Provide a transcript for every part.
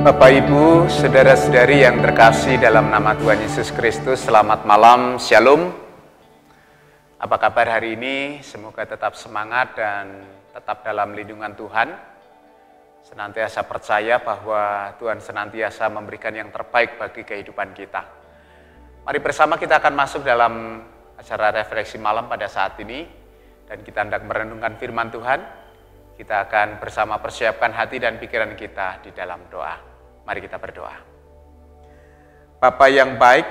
Bapak, Ibu, saudara-saudari yang terkasih dalam nama Tuhan Yesus Kristus, selamat malam, Shalom. Apa kabar hari ini? Semoga tetap semangat dan tetap dalam lindungan Tuhan. Senantiasa percaya bahwa Tuhan senantiasa memberikan yang terbaik bagi kehidupan kita. Mari bersama kita akan masuk dalam acara refleksi malam pada saat ini, dan kita hendak merenungkan firman Tuhan. Kita akan bersama persiapkan hati dan pikiran kita di dalam doa. Mari kita berdoa. Bapa yang baik,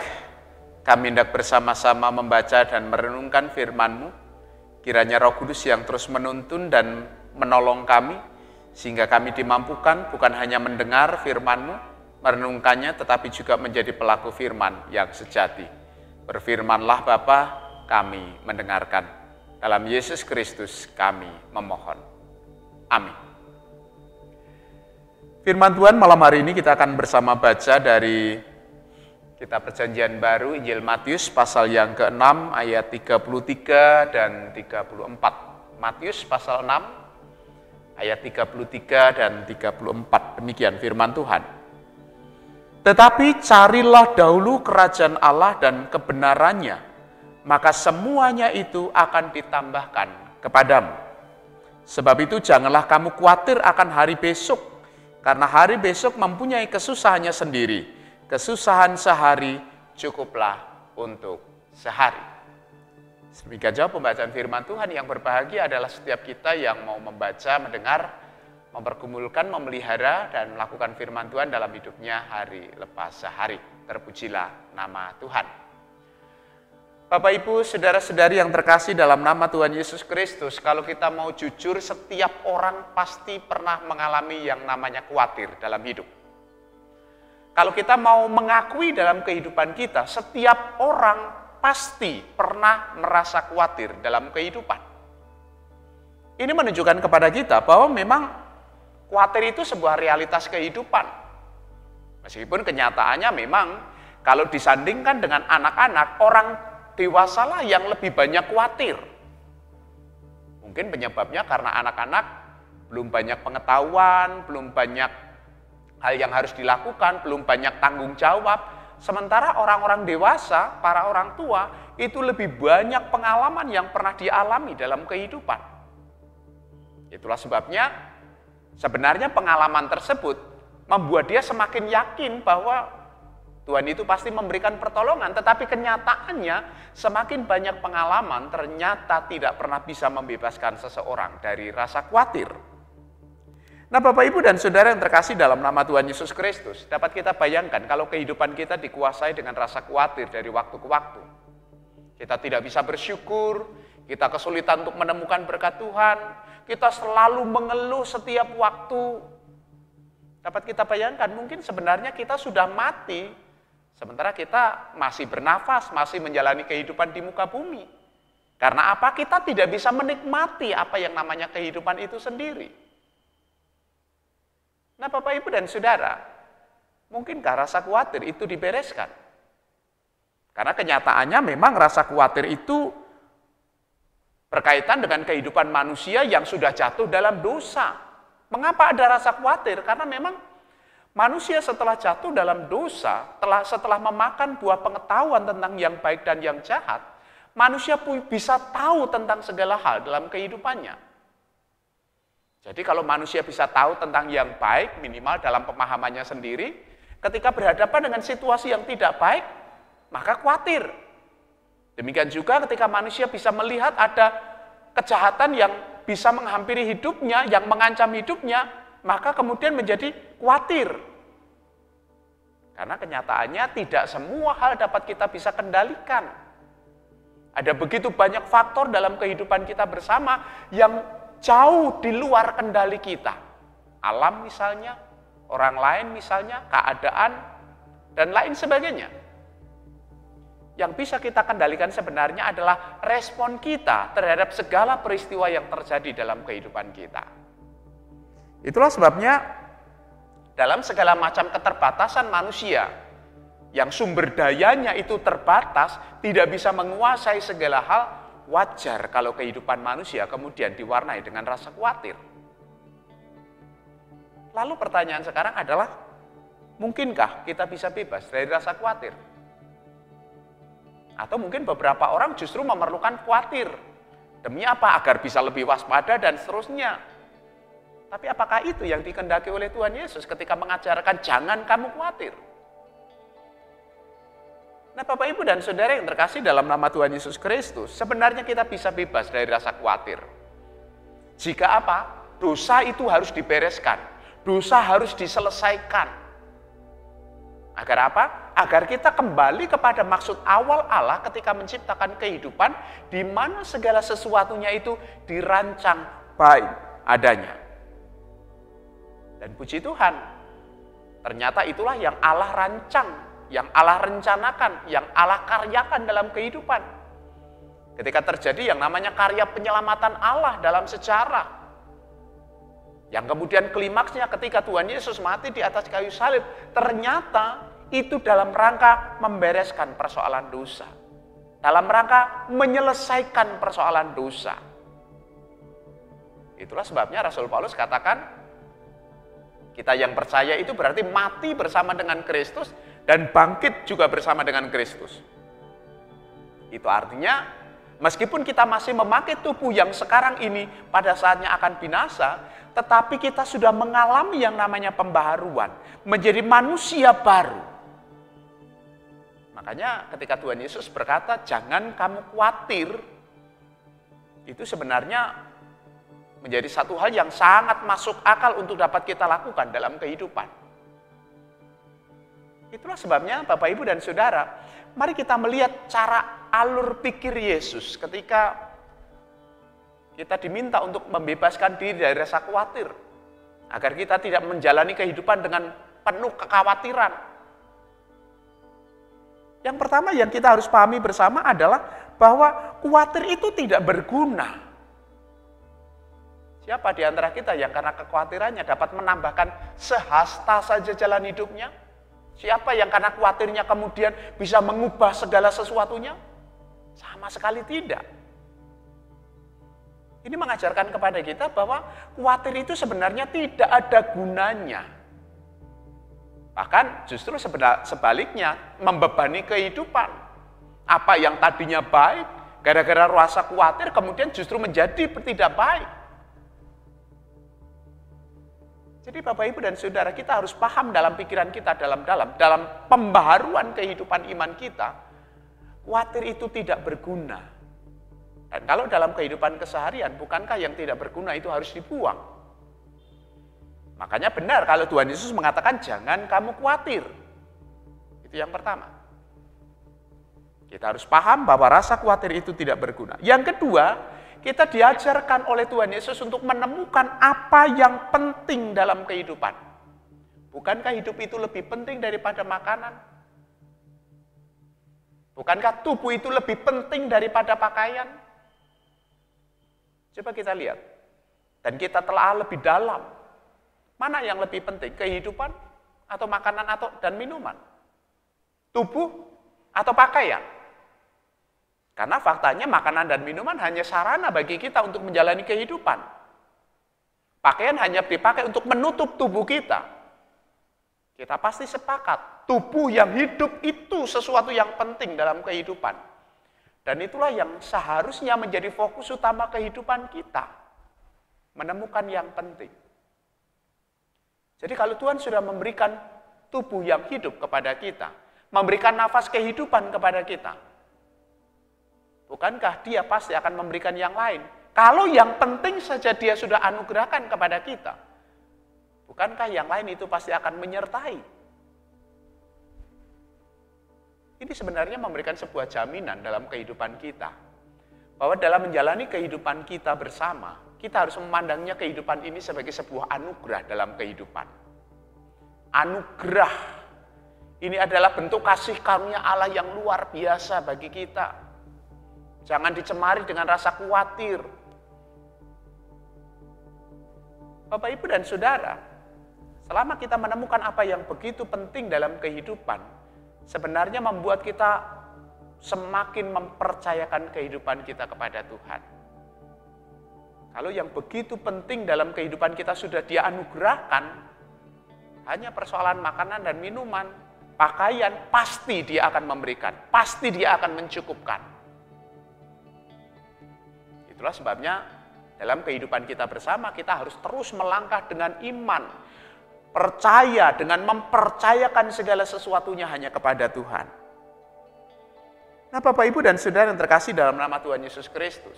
kami hendak bersama-sama membaca dan merenungkan firman-Mu. Kiranya Roh Kudus yang terus menuntun dan menolong kami, sehingga kami dimampukan bukan hanya mendengar firman-Mu, merenungkannya, tetapi juga menjadi pelaku firman yang sejati. Berfirmanlah Bapa, kami mendengarkan. Dalam Yesus Kristus kami memohon. Amin. Firman Tuhan malam hari ini kita akan bersama baca dari Kitab Perjanjian Baru, Injil Matius pasal yang ke-6 ayat 33 dan 34. Matius pasal 6 ayat 33 dan 34. Demikian firman Tuhan. Tetapi carilah dahulu kerajaan Allah dan kebenarannya, maka semuanya itu akan ditambahkan kepadamu. Sebab itu janganlah kamu khawatir akan hari besok, karena hari besok mempunyai kesusahannya sendiri. Kesusahan sehari cukuplah untuk sehari. Demikian jauh pembacaan firman Tuhan. Yang berbahagia adalah setiap kita yang mau membaca, mendengar, mempergumulkan, memelihara, dan melakukan firman Tuhan dalam hidupnya hari lepas sehari. Terpujilah nama Tuhan. Bapak, Ibu, saudara-saudari yang terkasih dalam nama Tuhan Yesus Kristus, kalau kita mau jujur, setiap orang pasti pernah mengalami yang namanya khawatir dalam hidup. Kalau kita mau mengakui dalam kehidupan kita, setiap orang pasti pernah merasa khawatir dalam kehidupan. Ini menunjukkan kepada kita bahwa memang khawatir itu sebuah realitas kehidupan. Meskipun kenyataannya memang kalau disandingkan dengan anak-anak, orang dewasalah yang lebih banyak khawatir. Mungkin penyebabnya karena anak-anak belum banyak pengetahuan, belum banyak hal yang harus dilakukan, belum banyak tanggung jawab. Sementara orang-orang dewasa, para orang tua, itu lebih banyak pengalaman yang pernah dialami dalam kehidupan. Itulah sebabnya sebenarnya pengalaman tersebut membuat dia semakin yakin bahwa Tuhan itu pasti memberikan pertolongan, tetapi kenyataannya semakin banyak pengalaman ternyata tidak pernah bisa membebaskan seseorang dari rasa khawatir. Nah, Bapak, Ibu, dan Saudara yang terkasih dalam nama Tuhan Yesus Kristus, dapat kita bayangkan kalau kehidupan kita dikuasai dengan rasa khawatir dari waktu ke waktu. Kita tidak bisa bersyukur, kita kesulitan untuk menemukan berkat Tuhan, kita selalu mengeluh setiap waktu. Dapat kita bayangkan mungkin sebenarnya kita sudah mati, sementara kita masih bernafas, masih menjalani kehidupan di muka bumi. Karena apa? Kita tidak bisa menikmati apa yang namanya kehidupan itu sendiri. Nah, Bapak, Ibu, dan Saudara, mungkinkah rasa khawatir itu dibereskan? Karena kenyataannya memang rasa khawatir itu berkaitan dengan kehidupan manusia yang sudah jatuh dalam dosa. Mengapa ada rasa khawatir? Karena memang manusia setelah jatuh dalam dosa, setelah memakan buah pengetahuan tentang yang baik dan yang jahat, manusia pun bisa tahu tentang segala hal dalam kehidupannya. Jadi kalau manusia bisa tahu tentang yang baik, minimal dalam pemahamannya sendiri, ketika berhadapan dengan situasi yang tidak baik, maka khawatir. Demikian juga ketika manusia bisa melihat ada kejahatan yang bisa menghampiri hidupnya, yang mengancam hidupnya, maka kemudian menjadi khawatir. Karena kenyataannya tidak semua hal dapat kita bisa kendalikan. Ada begitu banyak faktor dalam kehidupan kita bersama yang jauh di luar kendali kita. Alam misalnya, orang lain misalnya, keadaan, dan lain sebagainya. Yang bisa kita kendalikan sebenarnya adalah respon kita terhadap segala peristiwa yang terjadi dalam kehidupan kita. Itulah sebabnya dalam segala macam keterbatasan manusia yang sumber dayanya itu terbatas, tidak bisa menguasai segala hal, wajar kalau kehidupan manusia kemudian diwarnai dengan rasa khawatir. Lalu pertanyaan sekarang adalah, Mungkinkah kita bisa bebas dari rasa khawatir? Atau mungkin beberapa orang justru memerlukan khawatir. Demi apa? Agar bisa lebih waspada dan seterusnya. Tapi apakah itu yang dikehendaki oleh Tuhan Yesus ketika mengajarkan jangan kamu khawatir? Nah, Bapak, Ibu, dan Saudara yang terkasih dalam nama Tuhan Yesus Kristus, sebenarnya kita bisa bebas dari rasa khawatir. Jika apa? Dosa itu harus dibereskan. Dosa harus diselesaikan. Agar apa? Agar kita kembali kepada maksud awal Allah ketika menciptakan kehidupan, di mana segala sesuatunya itu dirancang baik adanya. Dan puji Tuhan, ternyata itulah yang Allah rancang, yang Allah rencanakan, yang Allah karyakan dalam kehidupan. Ketika terjadi yang namanya karya penyelamatan Allah dalam sejarah, yang kemudian klimaksnya ketika Tuhan Yesus mati di atas kayu salib, ternyata itu dalam rangka membereskan persoalan dosa. Dalam rangka menyelesaikan persoalan dosa. Itulah sebabnya Rasul Paulus katakan, kita yang percaya itu berarti mati bersama dengan Kristus dan bangkit juga bersama dengan Kristus. Itu artinya, meskipun kita masih memakai tubuh yang sekarang ini pada saatnya akan binasa, tetapi kita sudah mengalami yang namanya pembaharuan, menjadi manusia baru. Makanya ketika Tuhan Yesus berkata, jangan kamu khawatir, itu sebenarnya menjadi satu hal yang sangat masuk akal untuk dapat kita lakukan dalam kehidupan. Itulah sebabnya Bapak, Ibu, dan Saudara, mari kita melihat cara alur pikir Yesus ketika kita diminta untuk membebaskan diri dari rasa khawatir, agar kita tidak menjalani kehidupan dengan penuh kekhawatiran. Yang pertama yang kita harus pahami bersama adalah bahwa khawatir itu tidak berguna. Siapa di antara kita yang karena kekhawatirannya dapat menambahkan sehasta saja jalan hidupnya? Siapa yang karena khawatirnya kemudian bisa mengubah segala sesuatunya? Sama sekali tidak. Ini mengajarkan kepada kita bahwa khawatir itu sebenarnya tidak ada gunanya. Bahkan justru sebaliknya, membebani kehidupan. Apa yang tadinya baik, gara-gara rasa khawatir kemudian justru menjadi tidak baik. Jadi Bapak, Ibu, dan Saudara, kita harus paham dalam pikiran kita, dalam pembaharuan kehidupan iman kita, khawatir itu tidak berguna. Dan kalau dalam kehidupan keseharian, bukankah yang tidak berguna itu harus dibuang? Makanya benar kalau Tuhan Yesus mengatakan jangan kamu khawatir. Itu yang pertama. Kita harus paham bahwa rasa khawatir itu tidak berguna. Yang kedua, kita diajarkan oleh Tuhan Yesus untuk menemukan apa yang penting dalam kehidupan. Bukankah hidup itu lebih penting daripada makanan? Bukankah tubuh itu lebih penting daripada pakaian? Coba kita lihat. Dan kita telah lebih dalam. Mana yang lebih penting, kehidupan atau makanan dan minuman? Tubuh atau pakaian? Karena faktanya makanan dan minuman hanya sarana bagi kita untuk menjalani kehidupan. Pakaian hanya dipakai untuk menutup tubuh kita. Kita pasti sepakat, tubuh yang hidup itu sesuatu yang penting dalam kehidupan. Dan itulah yang seharusnya menjadi fokus utama kehidupan kita. Menemukan yang penting. Jadi kalau Tuhan sudah memberikan tubuh yang hidup kepada kita, memberikan nafas kehidupan kepada kita, bukankah Dia pasti akan memberikan yang lain? Kalau yang penting saja Dia sudah anugerahkan kepada kita, bukankah yang lain itu pasti akan menyertai? Ini sebenarnya memberikan sebuah jaminan dalam kehidupan kita, bahwa dalam menjalani kehidupan kita bersama, kita harus memandangnya kehidupan ini sebagai sebuah anugerah dalam kehidupan. Anugerah ini adalah bentuk kasih karunia Allah yang luar biasa bagi kita. Jangan dicemari dengan rasa khawatir. Bapak, Ibu, dan Saudara, selama kita menemukan apa yang begitu penting dalam kehidupan, sebenarnya membuat kita semakin mempercayakan kehidupan kita kepada Tuhan. Kalau yang begitu penting dalam kehidupan kita sudah Dia anugerahkan, Hanya persoalan makanan dan minuman, pakaian, pasti Dia akan memberikan, pasti Dia akan mencukupkan. Itulah sebabnya dalam kehidupan kita bersama, kita harus terus melangkah dengan iman, percaya dengan mempercayakan segala sesuatunya hanya kepada Tuhan. Nah, Bapak, Ibu, dan Saudara yang terkasih dalam nama Tuhan Yesus Kristus,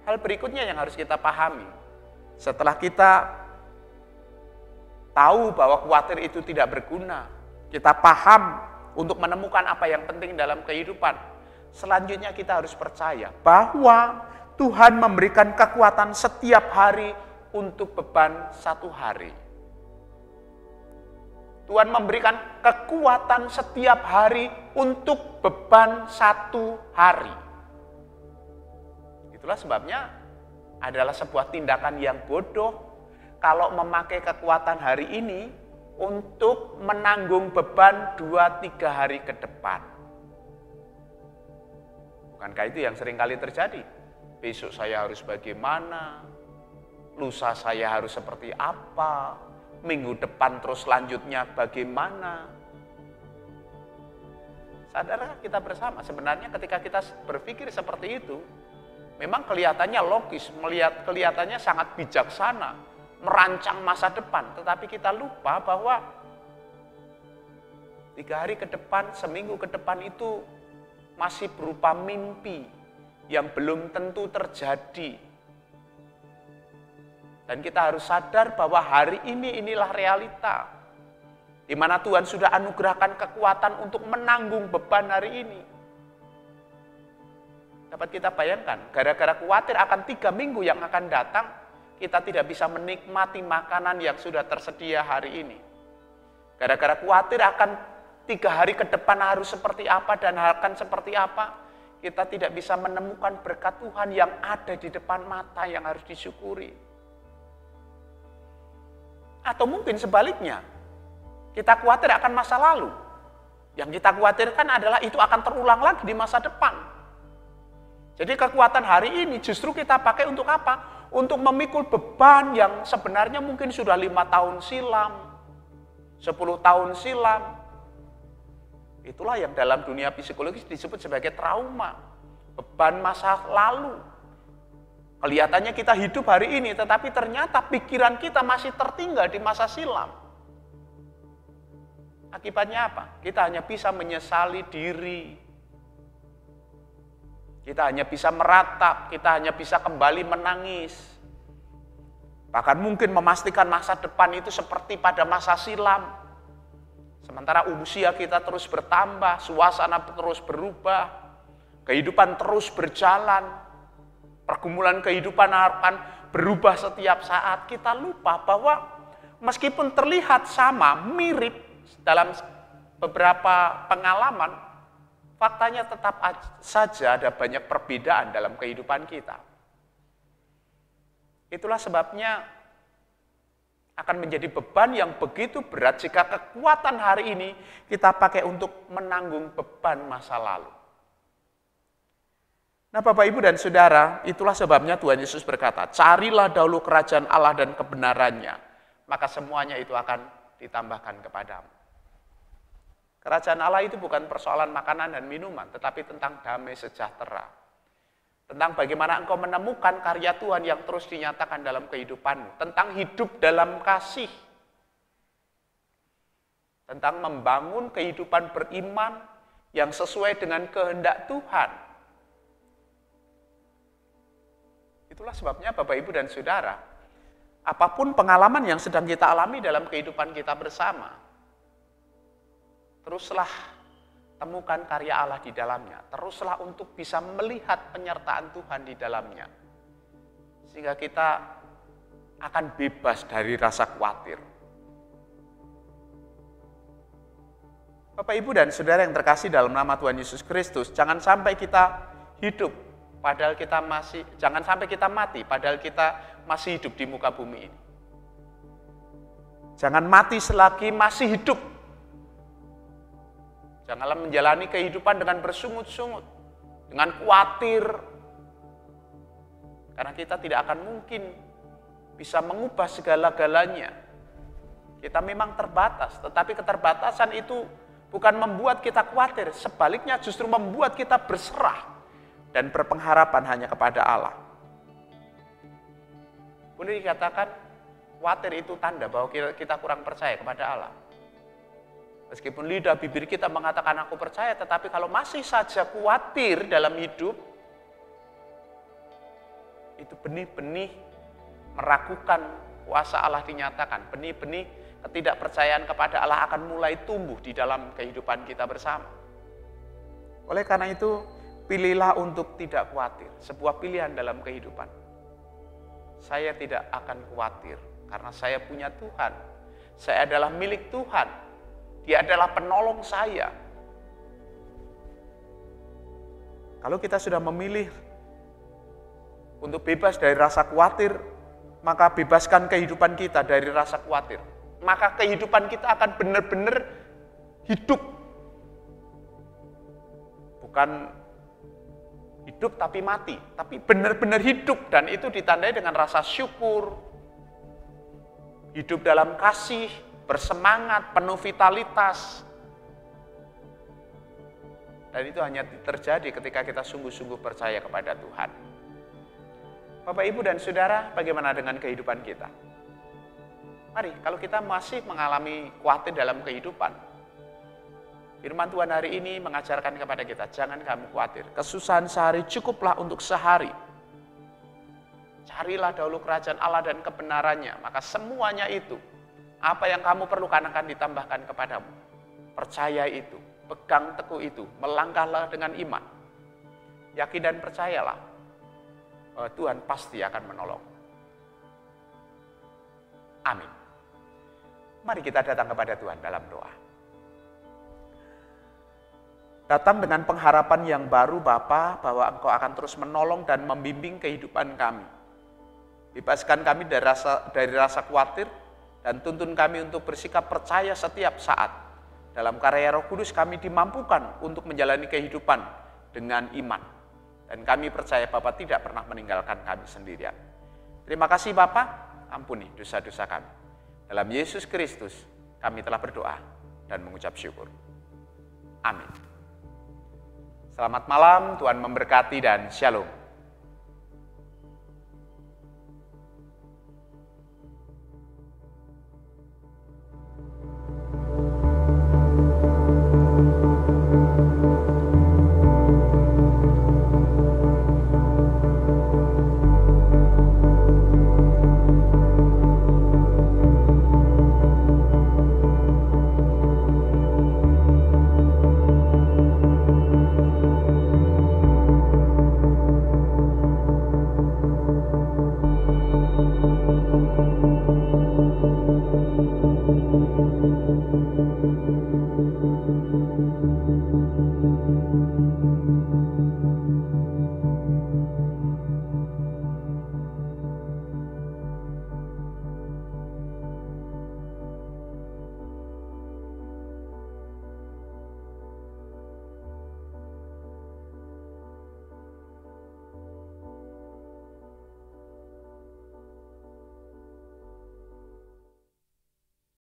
hal berikutnya yang harus kita pahami, setelah kita tahu bahwa khawatir itu tidak berguna, kita paham untuk menemukan apa yang penting dalam kehidupan, selanjutnya kita harus percaya bahwa Tuhan memberikan kekuatan setiap hari untuk beban satu hari. Tuhan memberikan kekuatan setiap hari untuk beban satu hari. Itulah sebabnya adalah sebuah tindakan yang bodoh kalau memakai kekuatan hari ini untuk menanggung beban 2-3 hari ke depan. Bukankah itu yang seringkali terjadi? Besok saya harus bagaimana? Lusa saya harus seperti apa? Minggu depan terus selanjutnya bagaimana? Sadarkah kita bersama sebenarnya ketika kita berpikir seperti itu, memang kelihatannya logis, kelihatannya sangat bijaksana, merancang masa depan, tetapi kita lupa bahwa 3 hari ke depan, seminggu ke depan itu masih berupa mimpi yang belum tentu terjadi. Dan kita harus sadar bahwa hari ini inilah realita, di mana Tuhan sudah anugerahkan kekuatan untuk menanggung beban hari ini. Dapat kita bayangkan, gara-gara khawatir akan 3 minggu yang akan datang, kita tidak bisa menikmati makanan yang sudah tersedia hari ini. Gara-gara khawatir akan 3 hari ke depan harus seperti apa dan akan seperti apa, kita tidak bisa menemukan berkat Tuhan yang ada di depan mata yang harus disyukuri. Atau mungkin sebaliknya, kita khawatir akan masa lalu. Yang kita khawatirkan adalah itu akan terulang lagi di masa depan. Jadi kekuatan hari ini justru kita pakai untuk apa? Untuk memikul beban yang sebenarnya mungkin sudah 5 tahun silam, 10 tahun silam. Itulah yang dalam dunia psikologis disebut sebagai trauma, beban masa lalu. Kelihatannya kita hidup hari ini, tetapi ternyata pikiran kita masih tertinggal di masa silam. Akibatnya apa? Kita hanya bisa menyesali diri. Kita hanya bisa meratap, kita hanya bisa kembali menangis. Bahkan mungkin memastikan masa depan itu seperti pada masa silam. Sementara usia kita terus bertambah, suasana terus berubah, kehidupan terus berjalan. Pergumulan kehidupan akan berubah setiap saat. Kita lupa bahwa meskipun terlihat sama, mirip dalam beberapa pengalaman, faktanya tetap saja ada banyak perbedaan dalam kehidupan kita. Itulah sebabnya akan menjadi beban yang begitu berat jika kekuatan hari ini kita pakai untuk menanggung beban masa lalu. Nah, Bapak, Ibu, dan Saudara, itulah sebabnya Tuhan Yesus berkata, carilah dahulu kerajaan Allah dan kebenarannya, maka semuanya itu akan ditambahkan kepadamu. Kerajaan Allah itu bukan persoalan makanan dan minuman, tetapi tentang damai sejahtera. Tentang bagaimana engkau menemukan karya Tuhan yang terus dinyatakan dalam kehidupanmu. Tentang hidup dalam kasih. Tentang membangun kehidupan beriman yang sesuai dengan kehendak Tuhan. Itulah sebabnya Bapak, Ibu, dan Saudara, apapun pengalaman yang sedang kita alami dalam kehidupan kita bersama, teruslah temukan karya Allah di dalamnya. Teruslah untuk bisa melihat penyertaan Tuhan di dalamnya. Sehingga kita akan bebas dari rasa khawatir. Bapak, Ibu, dan Saudara yang terkasih dalam nama Tuhan Yesus Kristus, jangan sampai kita hidup padahal kita masih, jangan sampai kita mati padahal kita masih hidup di muka bumi ini. Jangan mati selagi masih hidup. Janganlah menjalani kehidupan dengan bersungut-sungut, dengan khawatir. Karena kita tidak akan mungkin bisa mengubah segala-galanya. Kita memang terbatas, tetapi keterbatasan itu bukan membuat kita khawatir, sebaliknya justru membuat kita berserah dan berpengharapan hanya kepada Allah. Boleh dikatakan, khawatir itu tanda bahwa kita kurang percaya kepada Allah. Meskipun lidah bibir kita mengatakan aku percaya, tetapi kalau masih saja khawatir dalam hidup, itu benih-benih meragukan kuasa Allah dinyatakan. Benih-benih ketidakpercayaan kepada Allah akan mulai tumbuh di dalam kehidupan kita bersama. Oleh karena itu, pilihlah untuk tidak khawatir. Sebuah pilihan dalam kehidupan. Saya tidak akan khawatir karena saya punya Tuhan. Saya adalah milik Tuhan. Dia adalah penolong saya. Kalau kita sudah memilih untuk bebas dari rasa khawatir, maka bebaskan kehidupan kita dari rasa khawatir. Maka kehidupan kita akan benar-benar hidup. Bukan hidup tapi mati, tapi benar-benar hidup, dan itu ditandai dengan rasa syukur, hidup dalam kasih, bersemangat, penuh vitalitas. Dan itu hanya terjadi ketika kita sungguh-sungguh percaya kepada Tuhan. Bapak, Ibu, dan Saudara, bagaimana dengan kehidupan kita? Mari, kalau kita masih mengalami khawatir dalam kehidupan, firman Tuhan hari ini mengajarkan kepada kita, jangan kamu khawatir. Kesusahan sehari cukuplah untuk sehari. Carilah dahulu kerajaan Allah dan kebenarannya, maka semuanya itu, apa yang kamu perlukan akan ditambahkan kepadamu. Percaya itu, pegang teguh itu, melangkahlah dengan iman. Yakin dan percayalah bahwa Tuhan pasti akan menolong. Amin. Mari kita datang kepada Tuhan dalam doa. Datang dengan pengharapan yang baru Bapa, bahwa Engkau akan terus menolong dan membimbing kehidupan kami. Bebaskan kami dari rasa khawatir dan tuntun kami untuk bersikap percaya setiap saat. Dalam karya Roh Kudus kami dimampukan untuk menjalani kehidupan dengan iman. Dan kami percaya Bapa tidak pernah meninggalkan kami sendirian. Terima kasih Bapa, ampuni dosa-dosa kami. Dalam Yesus Kristus kami telah berdoa dan mengucap syukur. Amin. Selamat malam, Tuhan memberkati dan shalom.